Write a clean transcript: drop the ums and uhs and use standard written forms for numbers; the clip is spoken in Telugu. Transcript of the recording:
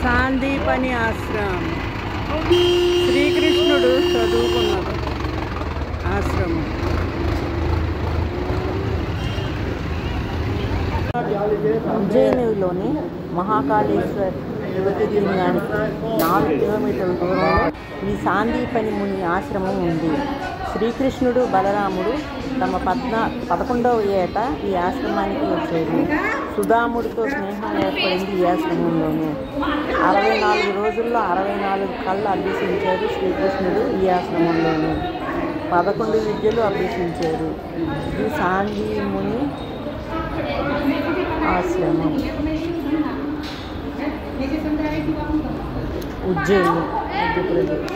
సాందీపని ఆశ్రమం శ్రీకృష్ణుడు చదువుకున్నది ఆశ్రమం. ఉజ్జయినిలోని మహాకాళేశ్వర్ జ్యోతిర్లింగానికి 4 కిలోమీటర్ల దూరంలో ఈ సాందీపని ముని ఆశ్రమం ఉంది. శ్రీకృష్ణుడు బలరాముడు తమ 11వ ఏట ఈ ఆశ్రమానికి వచ్చారు. సుధాముడితో స్నేహం ఏర్పడింది ఈ ఆశ్రమంలోనే. 64 రోజుల్లో 64 కళ్ళు అభ్యసించారు శ్రీకృష్ణుడు ఈ ఆశ్రమంలోనే. 11 విద్యలు అభ్యసించారు. ఇది సాందీ ముని ఆశ్రమం, ఉజ్జయిని, మధ్యప్రదేశ్.